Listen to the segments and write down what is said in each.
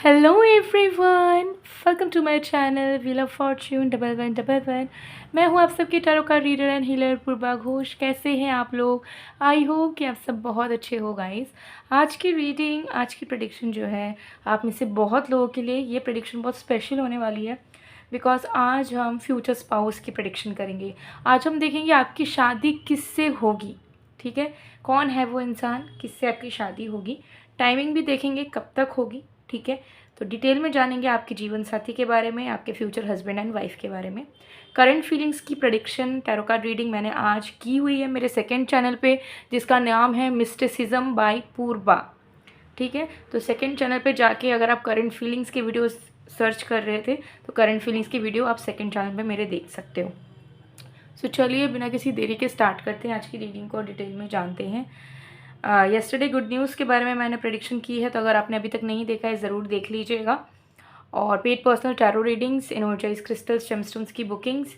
Hello everyone, welcome to my channel wheel of fortune 1111। मैं हूं आप सबके टैरो का reader and healer Purva Ghosh. कैसे हैं आप लोग? आई होप कि आप सब बहुत अच्छे हो गाइस। आज की रीडिंग, आज की प्रेडिक्शन जो है, आप में से बहुत लोगों के लिए ये प्रेडिक्शन बहुत स्पेशल होने वाली है। बिकॉज आज हम फ्यूचर स्पाउस की प्रेडिक्शन करेंगे। आज हम देखेंगे आपकी शादी किससे होगी। ठीक है, कौन है वो इंसान, किससे आपकी शादी होगी। टाइमिंग भी देखेंगे कब तक होगी। ठीक है, तो डिटेल में जानेंगे आपके जीवन साथी के बारे में, आपके फ्यूचर हस्बैंड एंड वाइफ के बारे में। करंट फीलिंग्स की प्रेडिक्शन टैरो कार्ड रीडिंग मैंने आज की हुई है मेरे सेकंड चैनल पे, जिसका नाम है मिस्टिसिज्म बाय पूर्वा। ठीक है, तो सेकंड चैनल पे जाके अगर आप करंट फीलिंग्स के वीडियो सर्च कर रहे थे तो करंट फीलिंग्स की वीडियो आप सेकंड चैनल पे मेरे देख सकते हो। सो चलिए बिना किसी देरी के स्टार्ट करते हैं, आज की रीडिंग को डिटेल में जानते हैं। यस्टरडे गुड न्यूज़ के बारे में मैंने प्रेडिक्शन की है, तो अगर आपने अभी तक नहीं देखा है ज़रूर देख लीजिएगा। और paid personal tarot readings, energize crystals, gemstones की बुकिंग्स,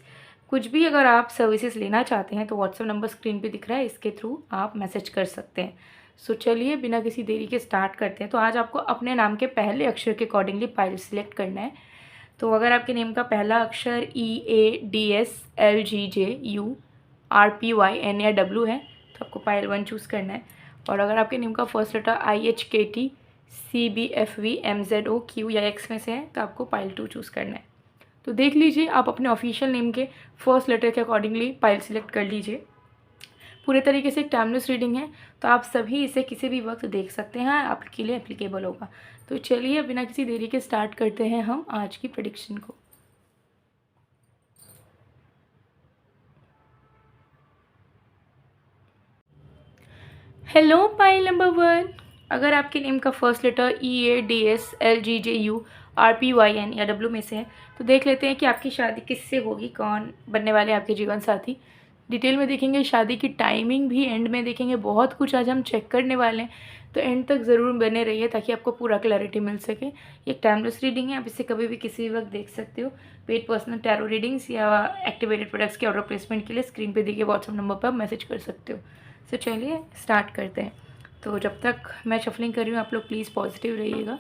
कुछ भी अगर आप सर्विसेज लेना चाहते हैं तो व्हाट्सएप नंबर स्क्रीन पे दिख रहा है, इसके थ्रू आप मैसेज कर सकते हैं। सो चलिए बिना किसी देरी के स्टार्ट करते हैं। तो आज आपको अपने नाम के पहले अक्षर के अकॉर्डिंगली पाइल सिलेक्ट करना है। तो अगर आपके नेम का पहला अक्षर EADSLGJU RPYN या W है तो आपको पाइल 1 चूज़ करना है। और अगर आपके नेम का फर्स्ट लेटर IHKTCBFVMZOQ या X में से है तो आपको पाइल 2 चूज़ करना है। तो देख लीजिए, आप अपने ऑफिशियल नेम के फर्स्ट लेटर के अकॉर्डिंगली पाइल सिलेक्ट कर लीजिए। पूरे तरीके से एक टाइमलेस रीडिंग है, तो आप सभी इसे किसी भी वक्त देख सकते हैं, आपके लिए एप्लीकेबल होगा। तो चलिए बिना किसी देरी के स्टार्ट करते हैं हम आज की प्रेडिक्शन को। Hello pile number 1। अगर आपके नेम का फर्स्ट लेटर EADSLGJU RPYN या W में से है तो देख लेते हैं कि आपकी शादी किससे होगी, कौन बनने वाले आपके जीवन साथी। डिटेल में देखेंगे, शादी की टाइमिंग भी एंड में देखेंगे, बहुत कुछ आज हम चेक करने वाले हैं। तो एंड तक ज़रूर बने रहिए ताकि आपको पूरा क्लैरिटी मिल सके। ये एक टाइमलेस रीडिंग है, आप इसे कभी भी किसी भी वक्त देख सकते हो। पेड पर्सनल टैरो रीडिंग्स या एक्टिवेटेड प्रोडक्ट्स के ऑर्डर प्लेसमेंट के लिए स्क्रीन पे दिए व्हाट्सएप नंबर पर मैसेज कर सकते हो। तो चलिए स्टार्ट करते हैं। तो जब तक मैं शफलिंग कर रही हूँ आप लोग प्लीज़ पॉजिटिव रहिएगा।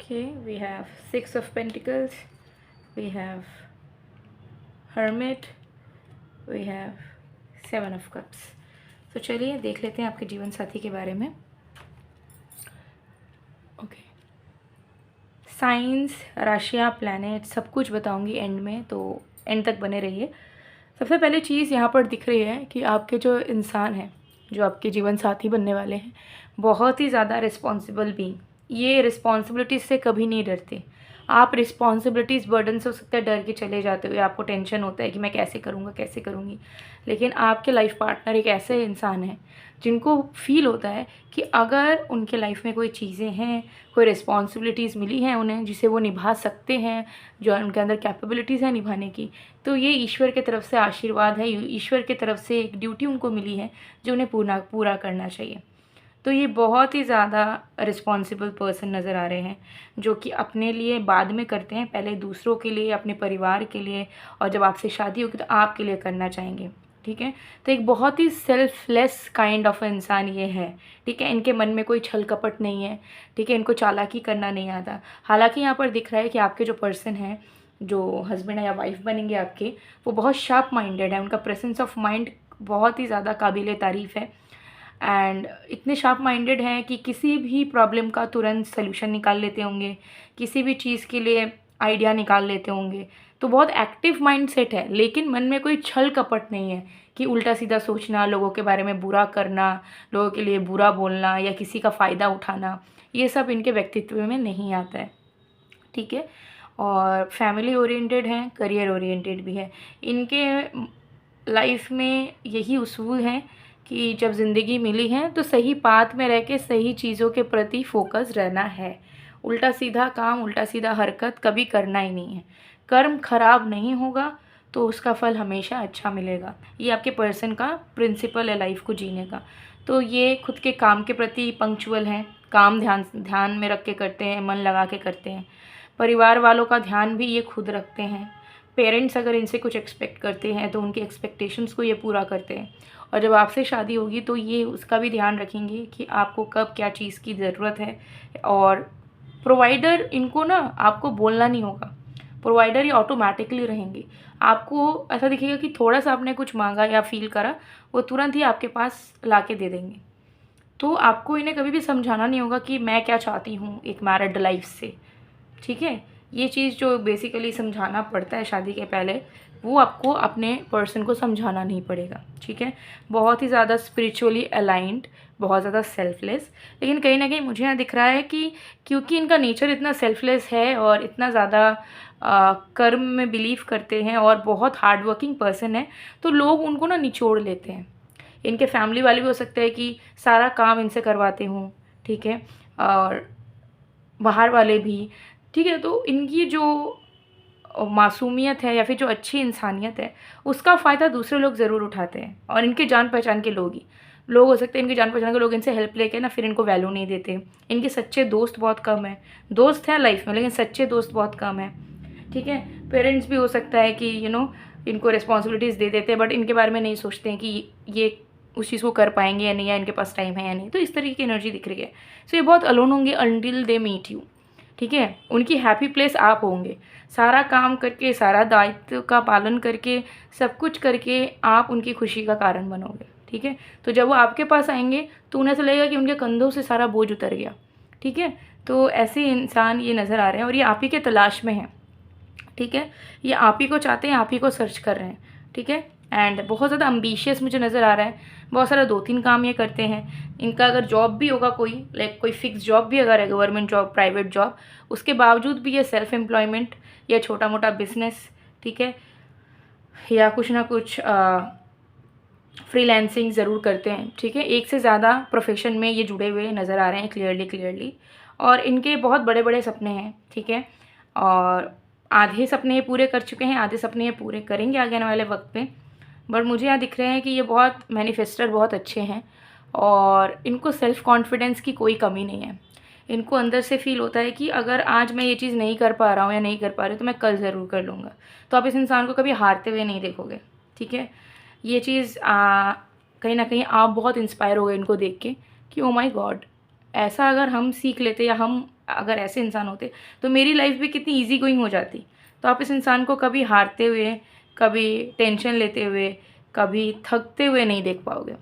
Okay, we have 6 of Pentacles, we have Hermit, we have 7 of Cups। तो चलिए देख लेते हैं आपके जीवन साथी के बारे में। ओके, साइंस, राशियाँ, प्लैनेट सब कुछ बताऊंगी एंड में, तो एंड तक बने रहिए। सबसे पहले चीज़ यहाँ पर दिख रही है कि आपके जो इंसान हैं, जो आपके जीवन साथी बनने वाले हैं, बहुत ही ज़्यादा रिस्पॉन्सिबल बीइंग। ये रिस्पॉन्सिबिलिटीज़ से कभी नहीं डरते। आप रिस्पॉन्सिबिलिटीज़ बर्डन से हो सकता है डर के चले जाते हो, या आपको टेंशन होता है कि मैं कैसे करूँगा कैसे करूँगी। लेकिन आपके लाइफ पार्टनर एक ऐसे इंसान है जिनको फील होता है कि अगर उनके लाइफ में कोई चीज़ें हैं, कोई रिस्पॉन्सिबिलिटीज़ मिली हैं उन्हें जिसे वो निभा सकते हैं, जो उनके अंदर कैपेबिलिटीज़ हैं निभाने की, तो ये ईश्वर की तरफ से आशीर्वाद है, ईश्वर की तरफ से एक ड्यूटी उनको मिली है जो उन्हें पूरा करना चाहिए। तो ये बहुत ही ज़्यादा रिस्पॉन्सिबल पर्सन नज़र आ रहे हैं, जो कि अपने लिए बाद में करते हैं, पहले दूसरों के लिए, अपने परिवार के लिए, और जब आपसे शादी होगी तो आपके लिए करना चाहेंगे। ठीक है, तो एक बहुत ही सेल्फलेस काइंड ऑफ इंसान ये है। ठीक है, इनके मन में कोई छल कपट नहीं है। ठीक है, इनको चालाकी करना नहीं आता। हालांकि यहाँ पर दिख रहा है कि आपके जो पर्सन हैं, जो हस्बैंड या वाइफ बनेंगे आपके, वो बहुत शार्प माइंडेड है। उनका प्रेजेंस ऑफ माइंड बहुत ही ज़्यादा काबिल तारीफ़ है। एंड इतने शार्प माइंडेड हैं कि किसी भी प्रॉब्लम का तुरंत सल्यूशन निकाल लेते होंगे, किसी भी चीज़ के लिए आइडिया निकाल लेते होंगे। तो बहुत एक्टिव माइंड सेट है, लेकिन मन में कोई छल कपट नहीं है कि उल्टा सीधा सोचना, लोगों के बारे में बुरा करना, लोगों के लिए बुरा बोलना या किसी का फ़ायदा उठाना, ये सब इनके व्यक्तित्व में नहीं आता है। ठीक है, और फैमिली ओरिएंटेड हैं, करियर ओरिएंटेड भी है। इनके लाइफ में यही उसूल है कि जब ज़िंदगी मिली है तो सही पाथ में रह के सही चीज़ों के प्रति फोकस रहना है। उल्टा सीधा काम, उल्टा सीधा हरकत कभी करना ही नहीं है। कर्म खराब नहीं होगा तो उसका फल हमेशा अच्छा मिलेगा। ये आपके पर्सन का प्रिंसिपल है लाइफ को जीने का। तो ये खुद के काम के प्रति पंक्चुअल हैं, काम ध्यान ध्यान में रख के करते हैं, मन लगा के करते हैं। परिवार वालों का ध्यान भी ये खुद रखते हैं। पेरेंट्स अगर इनसे कुछ एक्सपेक्ट करते हैं तो उनकी एक्सपेक्टेशंस को ये पूरा करते हैं। और जब आपसे शादी होगी तो ये उसका भी ध्यान रखेंगे कि आपको कब क्या चीज़ की ज़रूरत है। और प्रोवाइडर इनको ना आपको बोलना नहीं होगा, प्रोवाइडर ये ऑटोमेटिकली रहेंगे। आपको ऐसा दिखेगा कि थोड़ा सा आपने कुछ मांगा या फील करा, वो तुरंत ही आपके पास ला के दे देंगे। तो आपको इन्हें कभी भी समझाना नहीं होगा कि मैं क्या चाहती हूँ एक मैरिड लाइफ से, ठीक है। ये चीज़ जो बेसिकली समझाना पड़ता है शादी के पहले, वो आपको अपने पर्सन को समझाना नहीं पड़ेगा, ठीक है। बहुत ही ज़्यादा स्पिरिचुअली अलाइंड, बहुत ज़्यादा सेल्फलेस। लेकिन कहीं ना कहीं मुझे यहाँ दिख रहा है कि क्योंकि इनका नेचर इतना सेल्फलेस है और इतना ज़्यादा कर्म में बिलीव करते हैं और बहुत हार्ड वर्किंग पर्सन है, तो लोग उनको ना निचोड़ लेते हैं। इनके फैमिली वाले भी हो सकते हैं कि सारा काम इनसे करवाते हों, ठीक है, और बाहर वाले भी, ठीक है। तो इनकी जो मासूमियत है या फिर जो अच्छी इंसानियत है, उसका फ़ायदा दूसरे लोग ज़रूर उठाते हैं। और इनके जान पहचान के लोग हो सकते हैं, इनके जान पहचान के लोग इनसे हेल्प लेके ना फिर इनको वैल्यू नहीं देते। इनके सच्चे दोस्त बहुत कम है, दोस्त हैं लाइफ में लेकिन सच्चे दोस्त बहुत कम है, ठीक है। पेरेंट्स भी हो सकता है कि इनको रिस्पॉन्सिबिलिटीज़ दे देते हैं, बट इनके बारे में नहीं सोचते हैं कि ये उस चीज़ को कर पाएंगे या नहीं, या इनके पास टाइम है या नहीं। तो इस तरीके की एनर्जी दिख रही है। सो ये बहुत अलोन होंगे अंटिल दे मीट यू, ठीक है। उनकी हैप्पी प्लेस आप होंगे। सारा काम करके, सारा दायित्व का पालन करके, सब कुछ करके आप उनकी खुशी का कारण बनोगे, ठीक है। तो जब वो आपके पास आएंगे तो उन्हें ऐसा लगेगा कि उनके कंधों से सारा बोझ उतर गया, ठीक है। तो ऐसे इंसान ये नज़र आ रहे हैं और ये आप ही के तलाश में हैं, ठीक है। ये आप ही को चाहते हैं, आप ही को सर्च कर रहे हैं, ठीक है। एंड बहुत ज़्यादा अम्बिशियस मुझे नज़र आ रहा है। बहुत सारा 2-3 काम ये करते हैं। इनका अगर जॉब भी होगा कोई, लाइक कोई फिक्स जॉब भी अगर है, गवर्नमेंट जॉब, प्राइवेट जॉब, उसके बावजूद भी ये सेल्फ एम्प्लॉयमेंट या छोटा मोटा बिजनेस, ठीक है, या कुछ ना कुछ फ्रीलांसिंग ज़रूर करते हैं, ठीक है। एक से ज़्यादा प्रोफेशन में ये जुड़े हुए नज़र आ रहे हैं क्लियरली। और इनके बहुत बड़े बड़े सपने हैं, ठीक है। और आधे सपने ये पूरे कर चुके हैं, आधे सपने ये पूरे करेंगे आगे आने वाले वक्त पे। बट मुझे यहाँ दिख रहे हैं कि ये बहुत मैनिफेस्टर बहुत अच्छे हैं और इनको सेल्फ़ कॉन्फिडेंस की कोई कमी नहीं है। इनको अंदर से फ़ील होता है कि अगर आज मैं ये चीज़ नहीं कर पा रहा हूँ या नहीं कर पा रही तो मैं कल ज़रूर कर लूँगा। तो आप इस इंसान को कभी हारते हुए नहीं देखोगे, ठीक है। ये चीज़ कहीं ना कहीं आप बहुत इंस्पायर हो गए इनको देख के कि ओ माई गॉड, ऐसा अगर हम सीख लेते या हम अगर ऐसे इंसान होते तो मेरी लाइफ भी कितनी इजी गोइंग हो जाती। तो आप इस इंसान को कभी हारते हुए, कभी टेंशन लेते हुए, कभी थकते हुए नहीं देख पाओगे,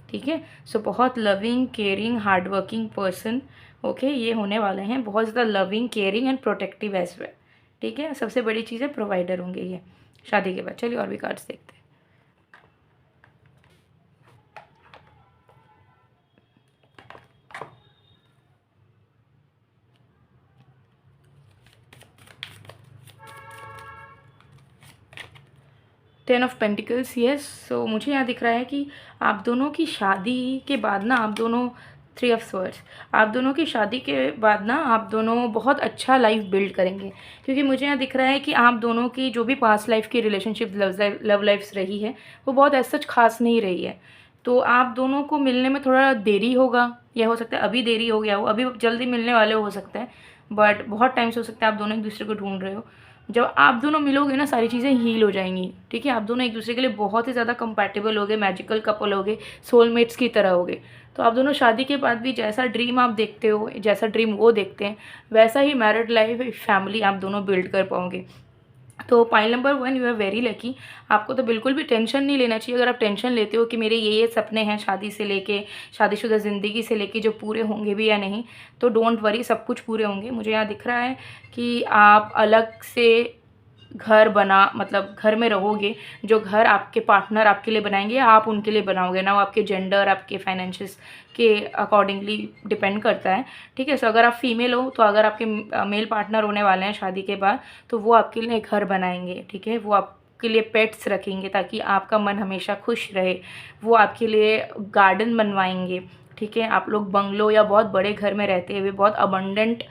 ठीक है। सो बहुत loving, caring, hard working person, okay, ये होने वाले हैं। बहुत ज़्यादा loving, caring and protective as well, ठीक है। सबसे बड़ी चीज़ है प्रोवाइडर होंगे ये शादी के बाद। चलिए और भी कार्ड्स देखते हैं। 10 ऑफ पेंटिकल्स, यस। सो मुझे यहाँ दिख रहा है कि आप दोनों की शादी के बाद ना, आप दोनों 3 ऑफ स्वर्ड्स, आप दोनों की शादी के बाद ना आप दोनों बहुत अच्छा लाइफ बिल्ड करेंगे। क्योंकि मुझे यहाँ दिख रहा है कि आप दोनों की जो भी पास्ट लाइफ की रिलेशनशिप, लव लाइफ्स रही है, वो बहुत ऐसा खास नहीं रही है। तो आप दोनों को मिलने में थोड़ा देरी होगा, या हो सकता है अभी देरी हो गया हो, अभी जल्दी मिलने वाले हो सकता है, बट बहुत टाइम से हो सकता है आप दोनों एक दूसरे को ढूंढ रहे हो। जब आप दोनों मिलोगे ना, सारी चीज़ें हील हो जाएंगी, ठीक है। आप दोनों एक दूसरे के लिए बहुत ही ज़्यादा कंपैटिबल होगे, मैजिकल कपल होगे, सोलमेट्स की तरह होगे। तो आप दोनों शादी के बाद भी जैसा ड्रीम आप देखते हो, जैसा ड्रीम वो देखते हैं, वैसा ही मैरिड लाइफ, फैमिली आप दोनों बिल्ड कर पाओगे। तो point number 1, you are very lucky. आपको तो बिल्कुल भी टेंशन नहीं लेना चाहिए। अगर आप टेंशन लेते हो कि मेरे ये सपने हैं शादी से लेके, शादीशुदा ज़िंदगी से लेके, जो पूरे होंगे भी या नहीं, तो डोंट वरी, सब कुछ पूरे होंगे। मुझे यहाँ दिख रहा है कि आप अलग से घर बना, मतलब घर में रहोगे, जो घर आपके पार्टनर आपके लिए बनाएंगे आप उनके लिए बनाओगे ना, वो आपके जेंडर, आपके फाइनेंशियस के अकॉर्डिंगली डिपेंड करता है, ठीक है। सो अगर आप फीमेल हो तो अगर आपके मेल पार्टनर होने वाले हैं शादी के बाद, तो वो आपके लिए घर बनाएंगे, ठीक है। वो आपके लिए पेट्स रखेंगे ताकि आपका मन हमेशा खुश रहे। वो आपके लिए गार्डन बनवाएंगे, ठीक है। आप लोग बंगलो या बहुत बड़े घर में रहते हुए बहुत अबंडेंट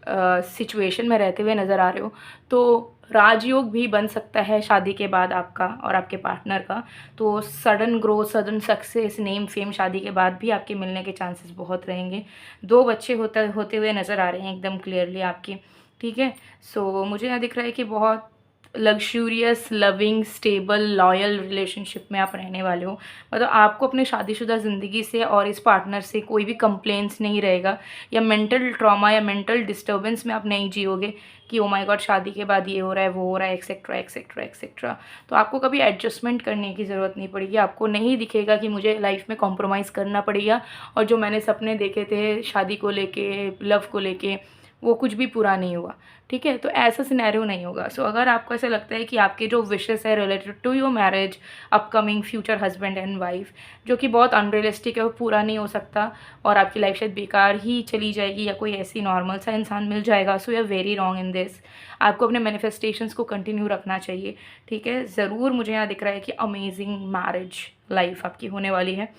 सिचुएशन में रहते हुए नज़र आ रहे हो, तो राजयोग भी बन सकता है शादी के बाद आपका और आपके पार्टनर का। तो sudden growth, sudden success, name fame शादी के बाद भी आपके मिलने के चांसेस बहुत रहेंगे। 2 बच्चे होते हुए नज़र आ रहे हैं एकदम क्लियरली आपके, ठीक है। सो मुझे यहाँ दिख रहा है कि बहुत luxurious, loving, stable, loyal relationship में आप रहने वाले हो। मतलब आपको अपने शादीशुदा ज़िंदगी से और इस पार्टनर से कोई भी कंप्लेंट्स नहीं रहेगा, या मेंटल ट्रॉमा या मेंटल डिस्टर्बेंस में आप नहीं जियोगे कि ओ माय गॉड शादी के बाद ये हो रहा है, वो हो रहा है, एक्सेट्रा एक्सेट्रा एक्सेट्रा। तो आपको कभी एडजस्टमेंट करने की ज़रूरत नहीं पड़ेगी। आपको नहीं दिखेगा कि मुझे लाइफ में कॉम्प्रोमाइज़ करना पड़ेगा, और जो मैंने सपने देखे थे शादी को लेके, लव को लेके, वो कुछ भी पूरा नहीं हुआ, ठीक है। तो ऐसा सिनेरियो नहीं होगा। सो अगर आपको ऐसा लगता है कि आपके जो विशेस है related to your marriage, upcoming future husband and wife, जो कि बहुत अनरियलिस्टिक है, वो पूरा नहीं हो सकता और आपकी लाइफ शायद बेकार ही चली जाएगी, या कोई ऐसी नॉर्मल सा इंसान मिल जाएगा, so you are very wrong in this. आपको अपने मैनिफेस्टेशंस को कंटिन्यू रखना चाहिए, ठीक है। ज़रूर मुझे यहाँ दिख रहा है कि अमेजिंग मैरिज लाइफ आपकी होने वाली है,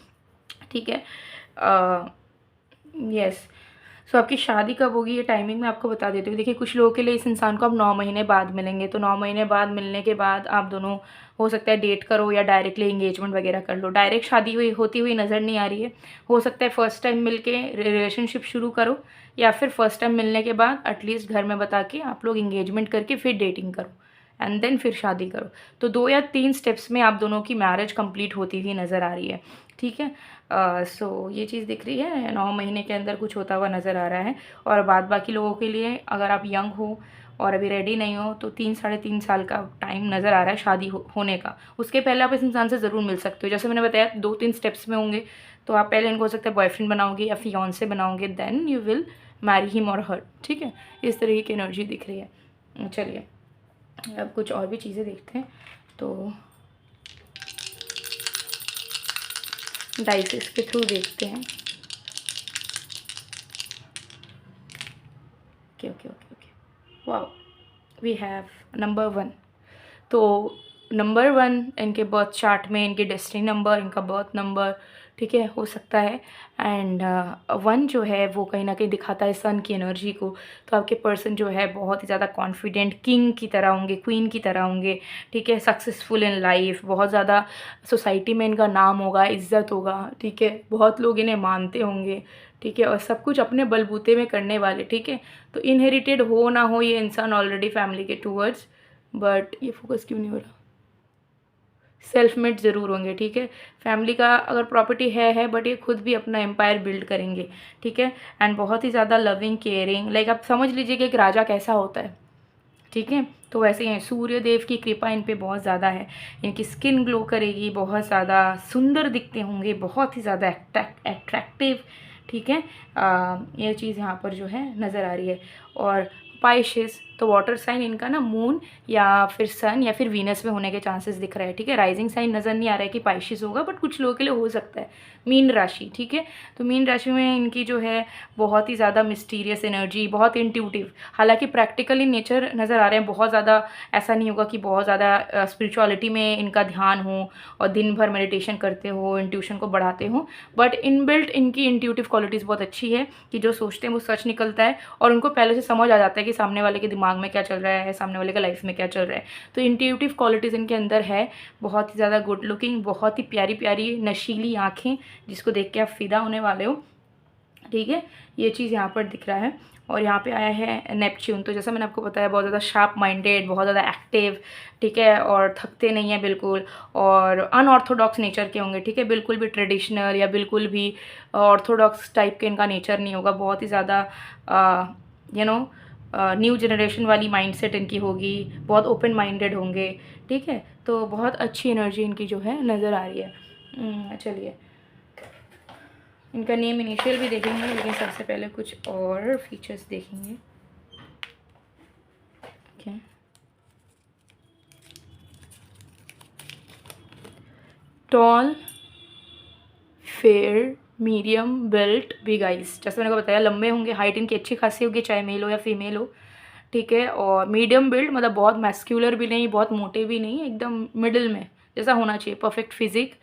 ठीक है। यस। सो आपकी शादी कब होगी, ये टाइमिंग मैं आपको बता देती हूँ। देखिए, कुछ लोगों के लिए इस इंसान को आप 9 महीने बाद मिलेंगे, तो 9 महीने बाद मिलने के बाद आप दोनों हो सकता है डेट करो या डायरेक्टली एंगेजमेंट वगैरह कर लो। डायरेक्ट शादी होती हुई नज़र नहीं आ रही है। हो सकता है फर्स्ट टाइम मिल के रिलेशनशिप शुरू करो, या फिर फर्स्ट टाइम मिलने के बाद एटलीस्ट घर में बता के आप लोग एंगेजमेंट करके फिर डेटिंग करो, एंड देन फिर शादी करो। तो 2 या 3 स्टेप्स में आप दोनों की मैरिज कंप्लीट होती हुई नज़र आ रही है, ठीक है। सो ये चीज़ दिख रही है, 9 महीने के अंदर कुछ होता हुआ नज़र आ रहा है। और बाद बाकी लोगों के लिए, अगर आप यंग हो और अभी रेडी नहीं हो, तो 3 साढ़े 3 साल का टाइम नज़र आ रहा है शादी होने का। उसके पहले आप इस इंसान से ज़रूर मिल सकते हो। जैसे मैंने बताया 2-3 स्टेप्स में होंगे, तो आप पहले इनको हो सकता है बॉयफ्रेंड बनाओगे या फियांसे बनाओगे, then you will marry him और हर, ठीक है। इस तरीके की एनर्जी दिख रही है। चलिए अब कुछ और भी चीज़ें देखते हैं। तो डाइसेस के थ्रू देखते हैं। Okay okay okay okay, wow, we have number 1। तो नंबर 1 इनके बर्थ चार्ट में, इनके डेस्टिनी नंबर, इनका बर्थ नंबर, ठीक है, हो सकता है। एंड 1 जो है वो कहीं ना कहीं दिखाता है सन की एनर्जी को। तो आपके पर्सन जो है बहुत ही ज़्यादा कॉन्फिडेंट किंग की तरह होंगे, क्वीन की तरह होंगे, ठीक है। सक्सेसफुल इन लाइफ, बहुत ज़्यादा सोसाइटी में इनका नाम होगा, इज्जत होगा, ठीक है। बहुत लोग इन्हें मानते होंगे, ठीक है। और सब कुछ अपने बलबूते में करने वाले, ठीक है। तो इनहेरिटेड हो ना हो ये इंसान ऑलरेडी फैमिली के टूवर्ड्स, बट ये फोकस क्यों नहीं हो रहा, सेल्फ मेड ज़रूर होंगे, ठीक है। फैमिली का अगर प्रॉपर्टी है, बट ये खुद भी अपना एम्पायर बिल्ड करेंगे, ठीक है। एंड बहुत ही ज़्यादा लविंग, केयरिंग, लाइक आप समझ लीजिए कि एक राजा कैसा होता है, ठीक है। तो वैसे ही हैं, सूर्य देव की कृपा इन पे बहुत ज़्यादा है। इनकी स्किन ग्लो करेगी, बहुत ज़्यादा सुंदर दिखते होंगे, बहुत ही ज़्यादा अट्रैक्टिव, ठीक है। ये चीज़ यहाँ पर जो है नज़र आ रही है। और पाइशिस, तो वाटर साइन इनका ना मून या फिर सन या फिर वीनस में होने के चांसेस दिख रहे हैं, ठीक है। राइजिंग साइन नज़र नहीं आ रहा है कि पाइशिस होगा, बट कुछ लोगों के लिए हो सकता है। मीन राशि, ठीक है। तो मीन राशि में इनकी जो है बहुत ही ज़्यादा मिस्टीरियस एनर्जी, बहुत इंट्यूटिव, हालांकि प्रैक्टिकली नेचर नज़र आ रहे हैं। बहुत ज़्यादा ऐसा नहीं होगा कि बहुत ज़्यादा स्पिरिचुअलिटी में इनका ध्यान हो और दिन भर मेडिटेशन करते हो, इंट्यूशन को बढ़ाते हो, बट इनबिल्ट इनकी इंट्यूटिव क्वालिटीज़ बहुत अच्छी है कि जो सोचते हैं वो सच निकलता है, और उनको पहले से समझ आ जाता है कि सामने वाले के दिमाग में क्या चल रहा है, सामने वाले का लाइफ में क्या चल रहा है। तो इंट्यूटिव क्वालिटीज़ इनके अंदर है। बहुत ही ज़्यादा गुड लुकिंग, बहुत ही प्यारी प्यारी नशीली आँखें, जिसको देख के आप फिदा होने वाले हो, ठीक है। ये चीज़ यहाँ पर दिख रहा है। और यहाँ पे आया है नेपच्यून, तो जैसा मैंने आपको बताया बहुत ज़्यादा शार्प माइंडेड, बहुत ज़्यादा एक्टिव, ठीक है। और थकते नहीं हैं बिल्कुल, और अनऑर्थोडॉक्स नेचर के होंगे, ठीक है। बिल्कुल भी ट्रेडिशनल या बिल्कुल भी ऑर्थोडॉक्स टाइप के इनका नेचर नहीं होगा। बहुत ही ज़्यादा न्यू जनरेशन वाली माइंडसेट इनकी होगी, बहुत ओपन माइंडेड होंगे, ठीक है। तो बहुत अच्छी एनर्जी इनकी जो है नज़र आ रही है। चलिए इनका नेम इनिशियल भी देखेंगे, लेकिन सबसे पहले कुछ और फीचर्स देखेंगे, okay. Tall, fair, medium built, big eyes, जैसे मैंने को बताया लंबे होंगे, हाइट इनकी अच्छी खासी होगी, चाहे मेल हो या फीमेल हो, ठीक है। और मीडियम बिल्ड मतलब बहुत मैस्क्यूलर भी नहीं, बहुत मोटे भी नहीं, एकदम मिडिल में जैसा होना चाहिए, परफेक्ट फिजिक,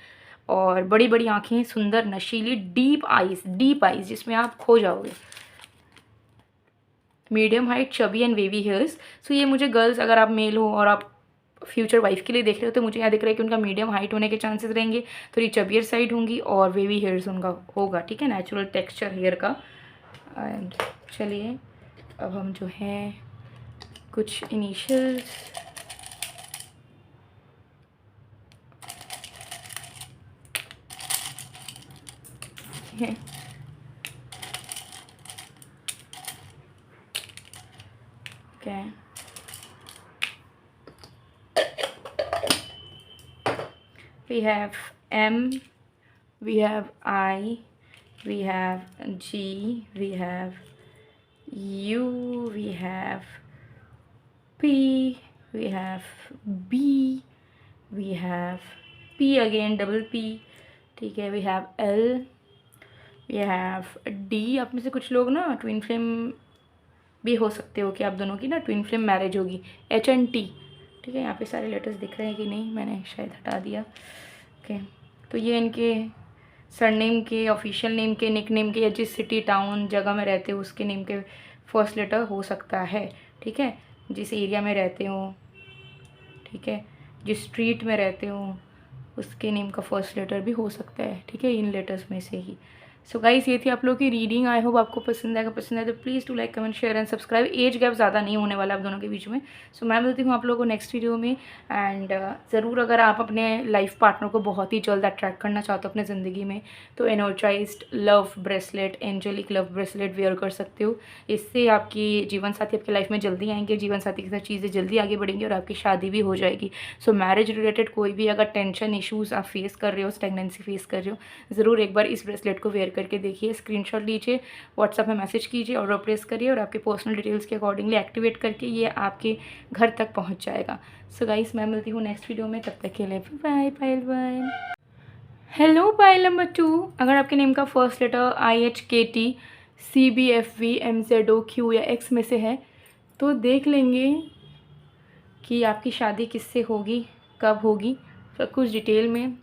और बड़ी बड़ी आँखें, सुंदर नशीली, डीप आइज जिसमें आप खो जाओगे, medium height, chubby and wavy hairs. So ये मुझे गर्ल्स, अगर आप मेल हो और आप फ्यूचर वाइफ के लिए देख रहे हो तो मुझे यहाँ दिख रहा है कि उनका मीडियम हाइट होने के चांसेस रहेंगे, थोड़ी चबियर साइड होंगी और वेवी हेयर्स उनका होगा, ठीक है, नेचुरल टेक्सचर हेयर का। एंड चलिए अब हम जो है कुछ इनिशियल्स हैं। Okay. We have M, we have I, we have G, we have U, we have P, we have B, we have P again, double P, ठीक है, we have L, we have D। आप में से कुछ लोग ना twin flame भी हो सकते हो कि आप दोनों की ना ट्विन फ्लेम मैरिज होगी, H एंड T, ठीक है। यहाँ पे सारे लेटर्स दिख रहे हैं कि नहीं, मैंने शायद हटा दिया। ओके, तो ये इनके सरनेम के, ऑफिशियल नेम के, निक नेम के, या जिस सिटी टाउन जगह में रहते हो उसके नेम के फर्स्ट लेटर हो सकता है, ठीक है। जिस एरिया में रहते हो, ठीक है, जिस स्ट्रीट में रहते हो उसके नेम का फर्स्ट लेटर भी हो सकता है, ठीक है, इन लेटर्स में से ही। सो गाइस ये थी आप लोगों की रीडिंग। आई होप आपको पसंद आएगा, पसंद आए तो please to like, comment, share and subscribe. Age gap ज़्यादा नहीं होने वाला आप दोनों के बीच में। सो मैं मिलती हूँ आप लोगों को नेक्स्ट वीडियो में। एंड ज़रूर अगर आप अपने लाइफ पार्टनर को बहुत ही जल्द अट्रैक्ट करना चाहते हो अपने ज़िंदगी में तो energized love bracelet, angelic love bracelet wear कर सकते हो। इससे आपकी जीवन साथी आपकी लाइफ में जल्दी आएंगे, जीवन साथी के साथ चीज़ें जल्दी आगे बढ़ेंगी और आपकी शादी भी हो जाएगी। सो मैरिज रिलेटेड कोई भी अगर टेंशन इशूज़ आप फेस कर रहे हो, स्टेगनेंसी फेस कर रहे हो, ज़रूर एक बार इस ब्रेसलेट को वेयर करके देखिए। स्क्रीनशॉट लीजिए, व्हाट्सएप में मैसेज कीजिए, ऑर्डर प्लेस करिए और आपके पर्सनल डिटेल्स के अकॉर्डिंगली एक्टिवेट करके ये आपके घर तक पहुंच जाएगा। सो गाइस मैं मिलती हूँ नेक्स्ट वीडियो में, तब तक के लिए bye bye bye. Hello pile number 2, अगर आपके नेम का first letter IHKT CBFV MZO Q या X में से है तो देख लेंगे कि आपकी शादी किससे होगी, कब होगी, सब कुछ डिटेल में।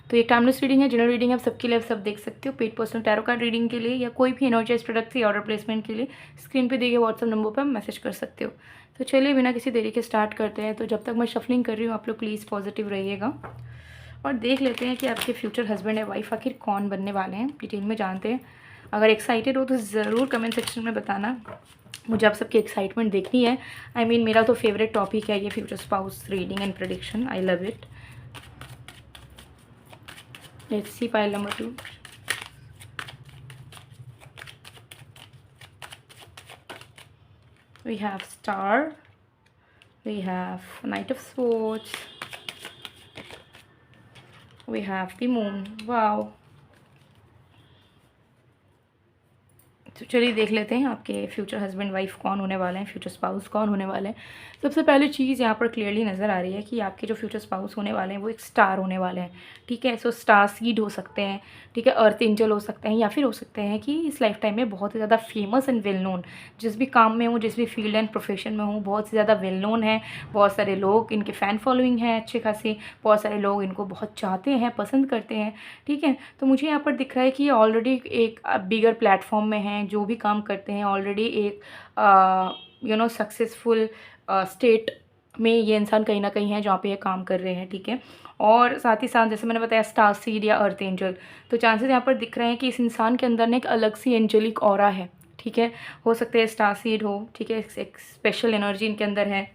तो ये टाइमलेस रीडिंग है, जनरल रीडिंग है, आप सबके लिए सब देख सकते हो। Paid personal tarot card reading के लिए या कोई भी एनर्जाइज प्रोडक्ट से ऑर्डर प्लेसमेंट के लिए स्क्रीन पे दिए गए व्हाट्सअप नंबर पर मैसेज कर सकते हो। तो चलिए बिना किसी देरी के स्टार्ट करते हैं। तो जब तक मैं शफलिंग कर रही हूँ आप लोग प्लीज़ पॉजिटिव रहिएगा और देख लेते हैं कि आपके फ्यूचर हस्बैंड या वाइफ आखिर कौन बनने वाले हैं, डिटेल में जानते हैं। अगर एक्साइटेड हो तो ज़रूर कमेंट सेक्शन में बताना, मुझे आप सबकी एक्साइटमेंट देखनी है। आई मीन मेरा तो फेवरेट टॉपिक है ये future spouse reading and prediction, I love it. Let's see pile number 2. We have Star, we have Knight of Swords, we have the Moon. Wow. तो चलिए देख लेते हैं आपके फ्यूचर हस्बैंड वाइफ कौन होने वाले हैं, फ्यूचर स्पाउस कौन होने वाले हैं। सबसे पहले चीज़ यहाँ पर क्लियरली नज़र आ रही है कि आपके जो फ्यूचर स्पाउस होने वाले हैं वो एक स्टार होने वाले हैं, ठीक है। सो स्टार सीड हो सकते हैं, ठीक है, अर्थ एंजल हो सकते हैं, या फिर हो सकते हैं कि इस लाइफ टाइम में बहुत ही ज़्यादा फेमस एंड वेल नोन, जिस भी काम में हूँ, जिस भी फील्ड एंड प्रोफेशन में हूँ, बहुत ही ज़्यादा वेल नोन है। बहुत सारे लोग इनके फ़ैन फॉलोइंग हैं अच्छे खासे, बहुत सारे लोग इनको बहुत चाहते हैं, पसंद करते हैं, ठीक है। तो मुझे यहाँ पर दिख रहा है कि ये ऑलरेडी एक बिगर प्लेटफॉर्म में हैं, जो भी काम करते हैं ऑलरेडी एक सक्सेसफुल स्टेट में ये इंसान कहीं ना कहीं है जहाँ पे ये काम कर रहे हैं, ठीक है। और साथ ही साथ जैसे मैंने बताया स्टार सीड या अर्थ एंजल, तो चांसेस यहाँ पर दिख रहे हैं कि इस इंसान के अंदर ना एक अलग सी एंजेलिक ऑरा है, ठीक है। हो सकते हैं स्टार सीड हो, ठीक है, एक स्पेशल एनर्जी इनके अंदर है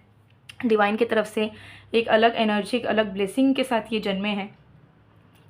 डिवाइन की तरफ से, एक अलग एनर्जी, एक अलग ब्लेसिंग के साथ ये जन्मे हैं,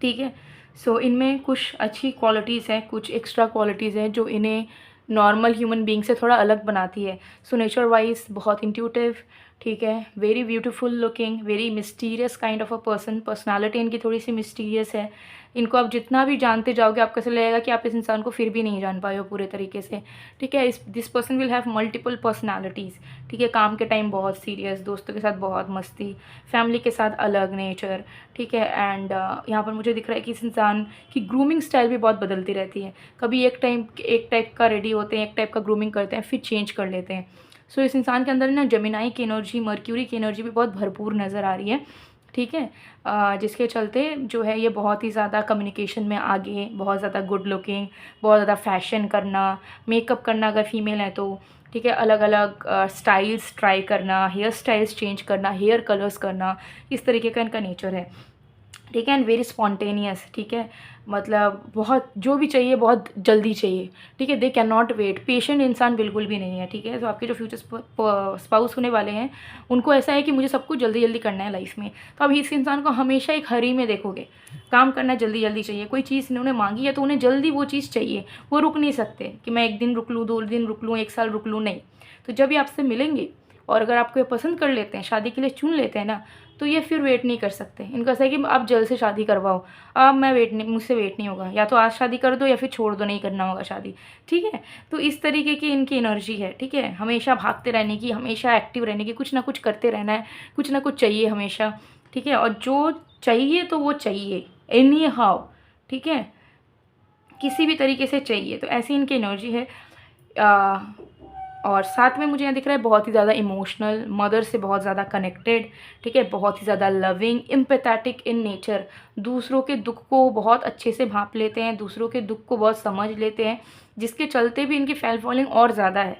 ठीक है। सो इनमें कुछ अच्छी क्वालिटीज़ हैं, कुछ एक्स्ट्रा क्वालिटीज़ हैं जो इन्हें नॉर्मल ह्यूमन बीइंग से थोड़ा अलग बनाती है। सो नेचर वाइज बहुत इंट्यूटिव, ठीक है, very beautiful looking, very mysterious kind of a person, personality इनकी थोड़ी सी मिस्टीरियस है। इनको आप जितना भी जानते जाओगे आपको ऐसा लगेगा कि आप इस इंसान को फिर भी नहीं जान पाए हो पूरे तरीके से, ठीक है। This person will have multiple personalities, ठीक है। काम के टाइम बहुत सीरियस, दोस्तों के साथ बहुत मस्ती, फैमिली के साथ अलग नेचर, ठीक है। एंड यहाँ पर मुझे दिख रहा है कि इस इंसान की ग्रूमिंग स्टाइल भी बहुत बदलती रहती है, कभी एक टाइप का रेडी होते हैं, एक टाइप का ग्रूमिंग करते हैं, फिर चेंज कर लेते हैं। सो इस इंसान के अंदर ना जेमिनाई की एनर्जी, मर्क्यूरी की एनर्जी भी बहुत भरपूर नज़र आ रही है, ठीक है। जिसके चलते जो है ये बहुत ही ज़्यादा कम्युनिकेशन में आगे, बहुत ज़्यादा गुड लुकिंग, बहुत ज़्यादा फैशन करना, मेकअप करना अगर फीमेल है तो, ठीक है, अलग अलग स्टाइल्स ट्राई करना, हेयर स्टाइल्स चेंज करना, हेयर कलर्स करना, इस तरीके का इनका नेचर है। ठीक है, एंड वेरी स्पॉन्टेनियस। ठीक है, मतलब बहुत जो भी चाहिए बहुत जल्दी चाहिए। ठीक है, they can not wait, patient इंसान बिल्कुल भी नहीं है। ठीक है, तो आपके जो फ्यूचर स्पाउस होने वाले हैं उनको ऐसा है कि मुझे सब कुछ जल्दी जल्दी करना है लाइफ में। तो अब इस इंसान को हमेशा एक हरी में देखोगे, काम करना जल्दी जल्दी चाहिए। कोई चीज़ इन्होंने मांगी है तो उन्हें जल्दी वो चीज़ चाहिए, वो रुक नहीं सकते कि मैं 1 दिन रुक लूँ, 2 दिन रुक लूँ, 1 साल रुक लूँ, नहीं। तो जब ये आपसे मिलेंगे और अगर आपको ये पसंद कर लेते हैं, शादी के लिए चुन लेते हैं ना, तो ये फिर वेट नहीं कर सकते। इनका ऐसा है कि आप जल्द से शादी करवाओ, अब मैं वेट नहीं, मुझसे वेट नहीं होगा, या तो आज शादी कर दो या फिर छोड़ दो, नहीं करना होगा शादी। ठीक है, तो इस तरीके की इनकी एनर्जी है। ठीक है, हमेशा भागते रहने की, हमेशा एक्टिव रहने की, कुछ ना कुछ करते रहना है, कुछ ना कुछ चाहिए हमेशा। ठीक है, और जो चाहिए तो वो चाहिए एनी हाउ। ठीक है, किसी भी तरीके से चाहिए, तो ऐसी इनकी एनर्जी है। और साथ में मुझे यहाँ दिख रहा है बहुत ही ज़्यादा इमोशनल, मदर से बहुत ज़्यादा कनेक्टेड। ठीक है, बहुत ही ज़्यादा लविंग, एम्पैथेटिक इन नेचर, दूसरों के दुख को बहुत अच्छे से भांप लेते हैं, दूसरों के दुख को बहुत समझ लेते हैं, जिसके चलते भी इनकी फैन फॉलोइंग और ज़्यादा है।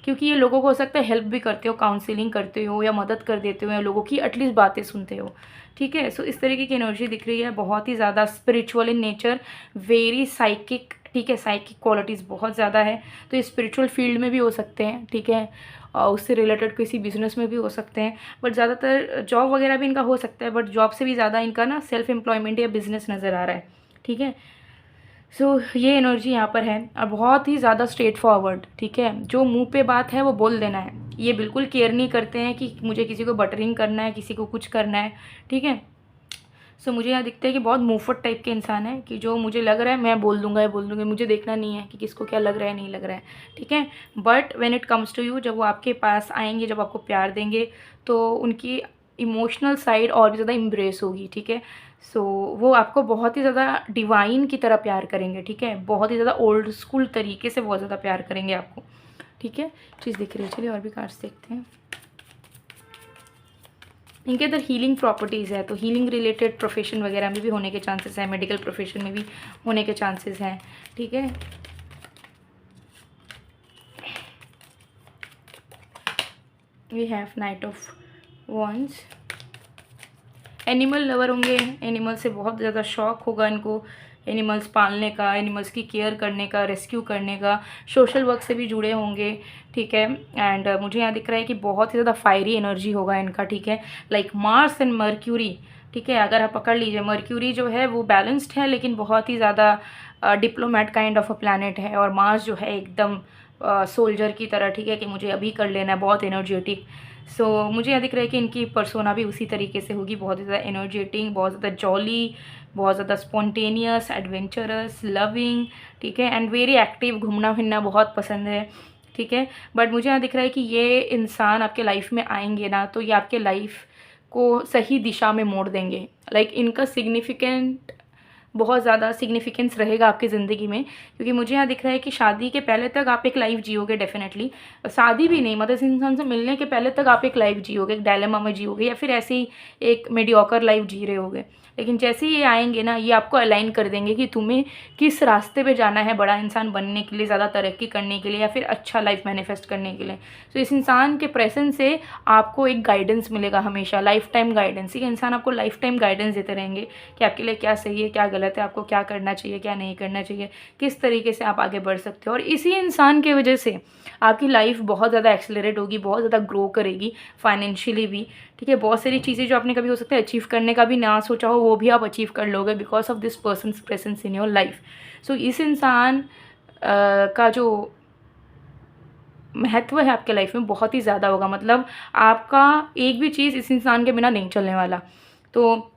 क्योंकि ये लोगों को हो सकता है हेल्प भी करते हो, काउंसलिंग करते हो, या मदद कर देते हो, या लोगों की एटलीस्ट बातें सुनते हो। ठीक है, सो इस तरीके की एनर्जी दिख रही है, बहुत ही ज़्यादा spiritual in nature, very psychic. ठीक है, साइकिक क्वालिटीज़ बहुत ज़्यादा है, तो ये स्पिरिचुअल फील्ड में भी हो सकते हैं। ठीक है, उससे रिलेटेड किसी बिजनेस में भी हो सकते हैं, बट ज़्यादातर जॉब वगैरह भी इनका हो सकता है, बट जॉब से भी ज़्यादा इनका ना सेल्फ एम्प्लॉयमेंट या बिजनेस नज़र आ रहा है। ठीक है, सो ये एनर्जी यहाँ पर है, और बहुत ही ज़्यादा स्ट्रेट फॉरवर्ड। ठीक है, जो मुंह पे बात है वो बोल देना है, ये बिल्कुल केयर नहीं करते हैं कि मुझे किसी को बटरिंग करना है, किसी को कुछ करना है। ठीक है, सो मुझे यहाँ दिखता है कि बहुत मुँहफट टाइप के इंसान है, कि जो मुझे लग रहा है मैं बोल दूंगा या बोल दूंगी, मुझे देखना नहीं है कि किसको क्या लग रहा है नहीं लग रहा है। ठीक है, but when it comes to you, जब वो आपके पास आएंगे, जब आपको प्यार देंगे, तो उनकी इमोशनल साइड और भी ज़्यादा इम्ब्रेस होगी। ठीक है, सो वो आपको बहुत ही ज़्यादा डिवाइन की तरह प्यार करेंगे। ठीक है, बहुत ही ज़्यादा ओल्ड स्कूल तरीके से बहुत ज़्यादा प्यार करेंगे आपको। ठीक है, चीज़ दिख रही है। चलिए और भी कार्ड्स देखते हैं। इनके अंदर हीलिंग प्रॉपर्टीज़ है, तो हीलिंग रिलेटेड प्रोफेशन वगैरह में भी होने के चांसेस हैं, मेडिकल प्रोफेशन में भी होने के चांसेस हैं। ठीक है, we have knight of wands. Animal lover होंगे, एनिमल से बहुत ज़्यादा शौक होगा इनको, एनिमल्स पालने का, एनिमल्स की केयर करने का, रेस्क्यू करने का, सोशल वर्क से भी जुड़े होंगे। ठीक है, एंड मुझे यहाँ दिख रहा है कि बहुत ही ज़्यादा फायरी एनर्जी होगा इनका। ठीक है, लाइक मार्स एंड मर्क्यूरी। ठीक है, अगर आप पकड़ लीजिए, मर्क्यूरी जो है वो बैलेंस्ड है, लेकिन बहुत ही ज़्यादा diplomat kind of a planet है, और मार्स जो है एकदम सोल्जर की तरह। ठीक है, कि मुझे अभी कर लेना है, बहुत एनर्जेटिक। सो मुझे यहाँ दिख रहा है कि इनकी पर्सोना भी उसी तरीके से होगी, बहुत ज़्यादा एनर्जेटिक, बहुत ज़्यादा जॉली, बहुत ज़्यादा स्पॉन्टेनियस, एडवेंचरस, लविंग। ठीक है, एंड वेरी एक्टिव, घूमना फिरना बहुत पसंद है। ठीक है, बट मुझे यहाँ दिख रहा है कि ये इंसान आपके लाइफ में आएंगे ना, तो ये आपके लाइफ को सही दिशा में मोड़ देंगे। लाइक इनका सिग्निफिकेंट, बहुत ज़्यादा सिग्निफिकेंस रहेगा आपकी ज़िंदगी में, क्योंकि मुझे यहाँ दिख रहा है कि शादी के पहले तक आप एक लाइफ जियोगे डेफिनेटली। शादी भी नहीं, मतलब इस इंसान से मिलने के पहले तक आप एक लाइफ जियोगे, एक डायलेमा में जियोगे, या फिर ऐसे ही एक मीडियोकर लाइफ जी रहे होगे। लेकिन जैसे ही ये आएंगे ना, ये आपको अलाइन कर देंगे कि तुम्हें किस रास्ते पे जाना है, बड़ा इंसान बनने के लिए, ज़्यादा तरक्की करने के लिए, या फिर अच्छा लाइफ मैनिफेस्ट करने के लिए। तो इस इंसान के प्रेजेंस से आपको एक गाइडेंस मिलेगा, हमेशा लाइफ टाइम गाइडेंस। ये इंसान आपको लाइफ टाइम गाइडेंस देते रहेंगे कि आपके लिए क्या सही है, क्या गलत है, आपको क्या करना चाहिए, क्या नहीं करना चाहिए, किस तरीके से आप आगे बढ़ सकते हो। और इसी इंसान की वजह से आपकी लाइफ बहुत ज़्यादा एक्सेलरेट होगी, बहुत ज़्यादा ग्रो करेगी, फाइनेंशियली भी। ठीक है, बहुत सारी चीज़ें जो आपने कभी हो सकता है अचीव करने का भी ना सोचा हो, वो भी आप अचीव कर लोगे because of this person's presence in your life. So इस इंसान का जो महत्व है आपके लाइफ में बहुत ही ज़्यादा होगा, मतलब आपका एक भी चीज़ इस इंसान के बिना नहीं चलने वाला। तो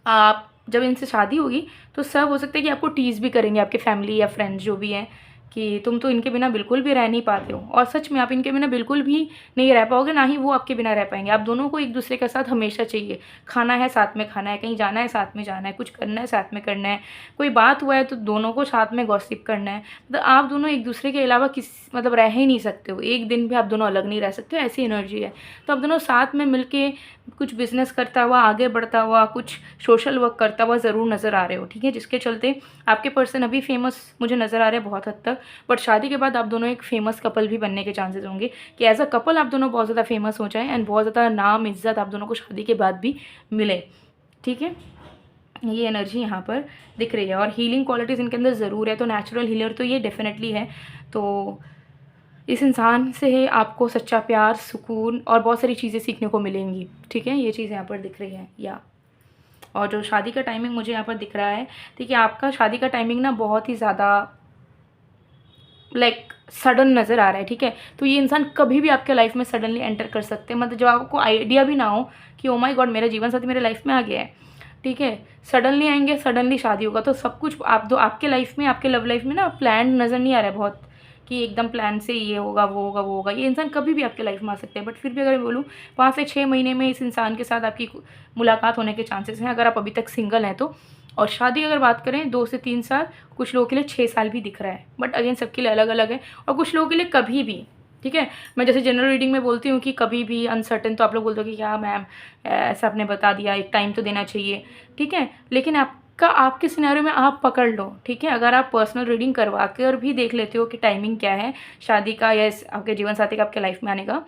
आप जब इनसे शादी होगी तो सब हो सकता है कि आपको टीज़ भी करेंगे, आपके फैमिली या फ्रेंड्स जो भी हैं, कि तुम तो इनके बिना बिल्कुल भी रह नहीं पाते हो। और सच में आप इनके बिना बिल्कुल भी नहीं रह पाओगे, ना ही वो आपके बिना रह पाएंगे। आप दोनों को एक दूसरे के साथ हमेशा चाहिए, खाना है साथ में खाना है, कहीं जाना है साथ में जाना है, कुछ करना है साथ में करना है, कोई बात हुआ है तो दोनों को साथ में गॉसिप करना है। मतलब आप दोनों एक दूसरे के अलावा रह ही नहीं सकते हो, एक दिन भी आप दोनों अलग नहीं रह सकते हो, ऐसी एनर्जी है। तो आप दोनों साथ में मिल कुछ बिजनेस करता हुआ, आगे बढ़ता हुआ, कुछ सोशल वर्क करता हुआ ज़रूर नज़र आ रहे हो, ठीक है, जिसके चलते आपके पर्सन अभी फेमस मुझे नज़र आ रहे हैं बहुत हद तक, बट शादी के बाद आप दोनों एक फेमस कपल भी बनने के चांसेस होंगे कि एज अ कपल आप दोनों बहुत ज़्यादा फेमस हो जाए एंड बहुत ज़्यादा नाम इज्जत आप दोनों को शादी के बाद भी मिले, ठीक है। ये एनर्जी यहाँ पर दिख रही है और हीलिंग क्वालिटीज़ इनके अंदर ज़रूर है, तो नेचुरल हीलर तो ये डेफिनेटली है। तो इस इंसान से आपको सच्चा प्यार, सुकून और बहुत सारी चीज़ें सीखने को मिलेंगी, ठीक है, ये चीज़ यहाँ पर दिख रही है। या और जो शादी का टाइमिंग मुझे यहाँ पर दिख रहा है, ठीक है, आपका शादी का टाइमिंग ना बहुत ही ज़्यादा लाइक सडन नज़र आ रहा है, ठीक है। तो ये इंसान कभी भी आपके लाइफ में सडनली एंटर कर सकते हैं, मतलब जब आपको आइडिया भी ना हो कि ओ माय गॉड मेरा जीवन साथी मेरे लाइफ में आ गया है, ठीक है, सडनली आएंगे, सडनली शादी होगा। तो सब कुछ आप दो आपके लाइफ में, आपके लव लाइफ में ना प्लान नज़र नहीं आ रहा है बहुत कि एकदम प्लान से ये होगा वो होगा वो होगा। ये इंसान कभी भी आपके लाइफ में आ सकते हैं, बट फिर भी अगर मैं बोलूँ 5 से 6 महीने में इस इंसान के साथ आपकी मुलाकात होने के चांसेस हैं, अगर आप अभी तक सिंगल हैं तो। और शादी अगर बात करें 2 से 3 साल, कुछ लोगों के लिए 6 साल भी दिख रहा है, बट अगेन सबके लिए अलग अलग है। और कुछ लोगों के लिए कभी भी, ठीक है, मैं जैसे जनरल रीडिंग में बोलती हूँ कि कभी भी अनसर्टेन, तो आप लोग बोलते हो कि क्या मैम ऐसा आपने बता दिया, एक टाइम तो देना चाहिए, ठीक है, लेकिन आपका आपके सिनेरियो में आप पकड़ लो, ठीक है। अगर आप पर्सनल रीडिंग करवा कर भी देख लेते हो कि टाइमिंग क्या है शादी का या आपके जीवन साथी का आपके लाइफ में आने का,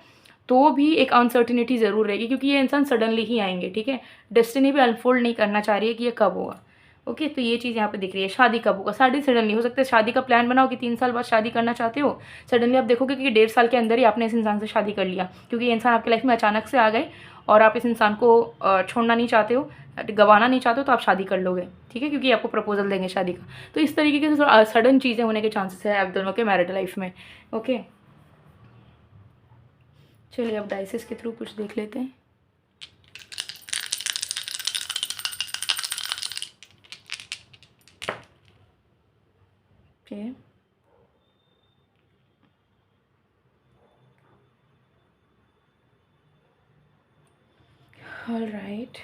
तो भी एक अनसर्टिनिटी ज़रूर रहेगी, क्योंकि ये इंसान सडनली ही आएंगे, ठीक है। डेस्टिनी भी अनफोल्ड नहीं करना चाह रही है कि ये कब होगा, ओके। तो ये चीज़ यहाँ पे दिख रही है। शादी कब होगा, शादी सडनली हो सकता है, शादी का प्लान बनाओ कि 3 साल बाद शादी करना चाहते हो, सडनली आप देखोगे कि 1.5 साल के अंदर ही आपने इस इंसान से शादी कर लिया, क्योंकि ये इंसान आपकी लाइफ में अचानक से आ गए और आप इस इंसान को छोड़ना नहीं चाहते हो, गंवाना नहीं चाहते हो, तो आप शादी कर लोगे, ठीक है, क्योंकि आपको प्रपोजल देंगे शादी का। तो इस तरीके के सडन चीज़ें होने के चांसेस है आप दोनों के मैरिड लाइफ में, ओके। चलिए अब डाइसेस के थ्रू कुछ देख लेते हैं। ओके, ऑलराइट,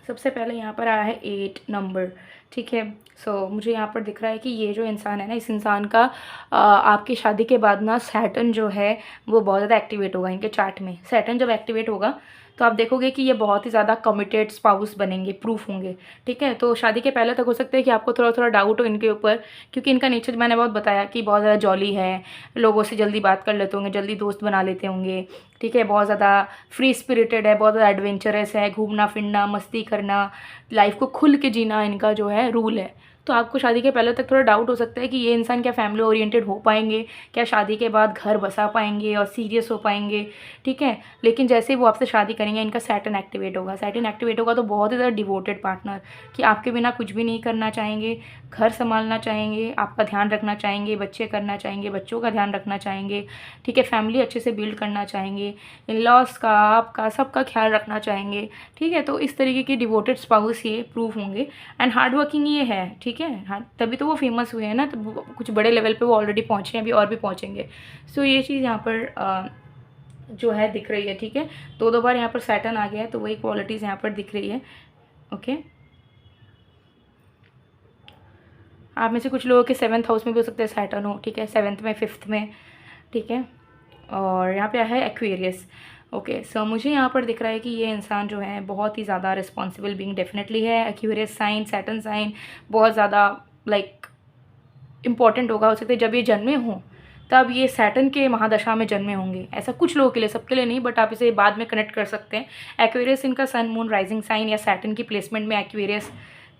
सबसे पहले यहाँ पर आया है 8 नंबर, ठीक है। सो मुझे यहाँ पर दिख रहा है कि ये जो इंसान है ना, इस इंसान का आपकी शादी के बाद ना सैटर्न जो है वो बहुत ज़्यादा एक्टिवेट होगा। इनके चार्ट में सैटर्न जब एक्टिवेट होगा तो आप देखोगे कि ये बहुत ही ज़्यादा कमिटेड स्पाउस बनेंगे, प्रूफ होंगे, ठीक है। तो शादी के पहले तक हो सकता है कि आपको थोड़ा थोड़ा डाउट हो इनके ऊपर, क्योंकि इनका नेचर मैंने बहुत बताया कि बहुत ज़्यादा जॉली है, लोगों से जल्दी बात कर लेते होंगे, जल्दी दोस्त बना लेते होंगे, ठीक है, बहुत ज़्यादा फ्री स्पिरिटेड है, बहुत ज़्यादा एडवेंचरस है, घूमना फिरना, मस्ती करना, लाइफ को खुल के जीना इनका जो है रूल है। तो आपको शादी के पहले तक थोड़ा डाउट हो सकता है कि ये इंसान क्या फैमिली ओरिएंटेड हो पाएंगे, क्या शादी के बाद घर बसा पाएंगे और सीरियस हो पाएंगे, ठीक है। लेकिन जैसे ही वो आपसे शादी करेंगे इनका सैटर्न एक्टिवेट होगा। सैटर्न एक्टिवेट होगा तो बहुत ही ज़्यादा डिवोटेड पार्टनर, कि आपके बिना कुछ भी नहीं करना चाहेंगे, घर संभालना चाहेंगे, आपका ध्यान रखना चाहेंगे, बच्चे करना चाहेंगे, बच्चों का ध्यान रखना चाहेंगे, ठीक है, फैमिली अच्छे से बिल्ड करना चाहेंगे, इन लॉस का आपका सबका ख्याल रखना चाहेंगे, ठीक है। तो इस तरीके के डिवोटेड स्पाउस ये प्रूफ होंगे एंड हार्ड वर्किंग ये है, ठीक है। हाँ, तभी तो वो फेमस हुए हैं ना, तो कुछ बड़े लेवल पे वो ऑलरेडी पहुँचे हैं, अभी और भी पहुँचेंगे। सो ये चीज़ यहाँ पर जो है दिख रही है, ठीक है। 2 बार यहाँ पर सैटर्न आ गया है, तो वही क्वालिटीज़ यहाँ पर दिख रही है, ओके। आप में से कुछ लोगों के 7th हाउस में भी हो सकता है सैटर्न हो, ठीक है, 7th में, 5th में, ठीक है। और यहाँ पे है एक्वेरियस, ओके। सो मुझे यहाँ पर दिख रहा है कि ये इंसान जो है बहुत ही ज़्यादा रिस्पॉन्सिबल बीइंग डेफिनेटली है। एक्वेरियस साइन, सैटर्न साइन बहुत ज़्यादा लाइक इम्पॉर्टेंट होगा। हो सकता है जब ये जन्मे हों तब ये सैटर्न के महादशा में जन्मे होंगे, ऐसा कुछ लोगों के लिए, सबके लिए नहीं, बट आप इसे बाद में कनेक्ट कर सकते हैं। एक्वेरियस इनका सन मून राइजिंग साइन या सैटर्न की प्लेसमेंट में एक्वेरियस,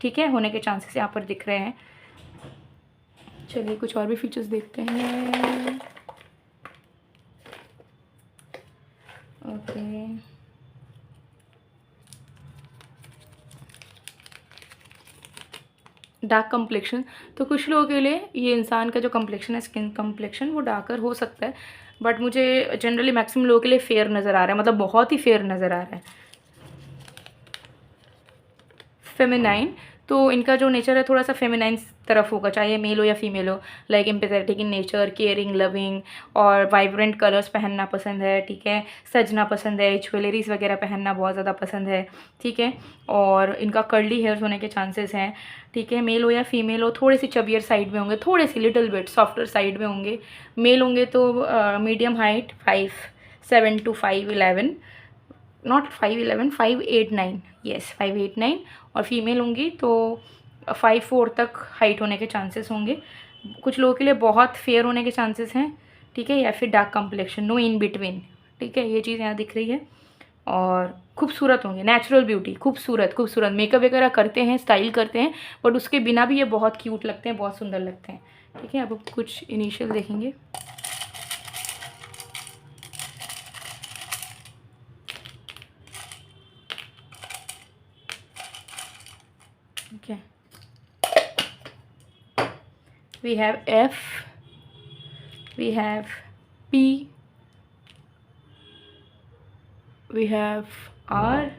ठीक है, होने के चांसेस यहाँ पर दिख रहे हैं। चलिए कुछ और भी फीचर्स देखते हैं, ओके। डार्क कम्प्लेक्शन, तो कुछ लोगों के लिए ये इंसान का जो कम्प्लेक्शन है, स्किन कम्प्लेक्शन, वो डार्कर हो सकता है, बट मुझे जनरली मैक्सिमम लोगों के लिए फेयर नज़र आ रहा है, मतलब बहुत ही फेयर नज़र आ रहा है। फेमिनाइन, तो इनका जो नेचर है थोड़ा सा फेमिनाइन तरफ होगा, चाहे मेल हो या फीमेल हो, like empathetic in nature, caring, loving, और वाइब्रेंट कलर्स पहनना पसंद है, ठीक है, सजना पसंद है, ज्वेलरीज वगैरह पहनना बहुत ज़्यादा पसंद है, ठीक है। और इनका कर्ली हेयर्स होने के चांसेस हैं, ठीक है, मेल हो या फीमेल हो, थोड़ी सी चबियर साइड में होंगे, थोड़े सी लिटिल बिट सॉफ्टर साइड में होंगे। मेल होंगे तो medium height 5'7" to 5'11", not 5'11", 5'8'9", yes 5'8'9", और फीमेल होंगी तो 5'4" तक हाइट होने के चांसेस होंगे। कुछ लोगों के लिए बहुत फेयर होने के चांसेस हैं, ठीक है, या फिर dark complexion, no in between, ठीक है, ये चीज़ यहाँ दिख रही है। और खूबसूरत होंगे, नेचुरल ब्यूटी, खूबसूरत खूबसूरत, मेकअप वगैरह करते हैं, स्टाइल करते हैं, बट उसके बिना भी ये बहुत क्यूट लगते हैं, बहुत सुंदर लगते हैं, ठीक है। अब कुछ इनिशियल देखेंगे। Okay, we have F, we have P, we have R,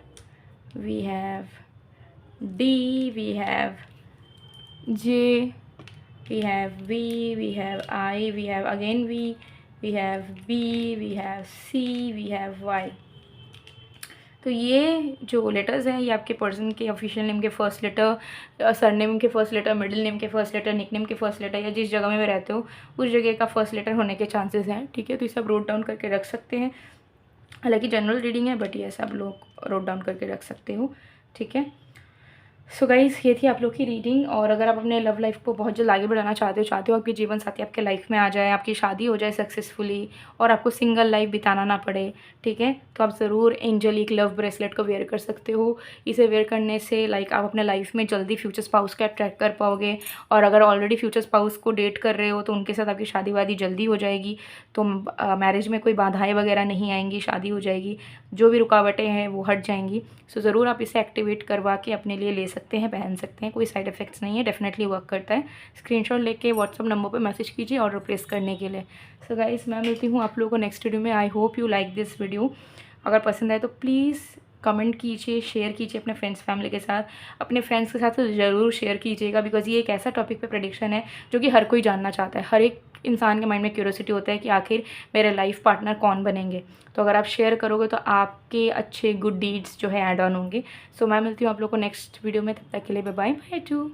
we have D, we have J, we have V, we have I, we have again V, we have B, we have C, we have Y। तो ये जो letters हैं ये आपके person के official name के first letter, surname के first letter, middle name के फर्स्ट लेटर, निकनेम के फर्स्ट लेटर, या जिस जगह में रहते हो उस जगह का फर्स्ट लेटर होने के चांसेस हैं, ठीक है। तो इसे आप रोट डाउन करके रख सकते हैं। हालांकि जनरल रीडिंग है, बट ये सब लोग रोट डाउन करके रख सकते हो, ठीक है। सो गाइज़, ये थी आप लोग की रीडिंग। और अगर आप अपने लव लाइफ को बहुत जल्द आगे बढ़ाना चाहते हो आपके जीवन साथी आपके लाइफ में आ जाए, आपकी शादी हो जाए सक्सेसफुली, और आपको सिंगल लाइफ बिताना ना पड़े, ठीक है, तो आप ज़रूर एंजेलिक लव ब्रेसलेट को वेयर कर सकते हो। इसे वेयर करने से आप अपने लाइफ में जल्दी फ्यूचर स्पाउस को अट्रैक्ट कर पाओगे। और अगर ऑलरेडी फ्यूचर स्पाउस को डेट कर रहे हो तो उनके साथ आपकी शादी वादी जल्दी हो जाएगी। तो मैरिज में कोई बाधाएँ वगैरह नहीं आएंगी, शादी हो जाएगी, जो भी रुकावटें हैं वो हट जाएंगी। सो ज़रूर आप इसे एक्टिवेट करवा के अपने लिए ले सकते हैं, पहन सकते हैं, कोई साइड इफ़ेक्ट्स नहीं है, डेफिनेटली वर्क करता है। स्क्रीनशॉट लेके व्हाट्सअप नंबर पे मैसेज कीजिए ऑर्डर प्लेस करने के लिए। सो गाइस, मैं मिलती हूँ आप लोगों को नेक्स्ट वीडियो में। I hope you like this video. अगर पसंद आए तो प्लीज़ कमेंट कीजिए, शेयर कीजिए अपने फ्रेंड्स फैमिली के साथ। अपने फ्रेंड्स के साथ तो ज़रूर शेयर कीजिएगा, बिकॉज ये एक ऐसा टॉपिक पे प्रेडिक्शन है जो कि हर कोई जानना चाहता है। हर एक इंसान के माइंड में क्यूरियोसिटी होता है कि आखिर मेरे लाइफ पार्टनर कौन बनेंगे। तो अगर आप शेयर करोगे तो आपके अच्छे गुड डीड्स जो है ऐड ऑन होंगे। सो मैं मिलती हूँ आप लोग को नेक्स्ट वीडियो में, तब तक के लिए बाय बाय टू।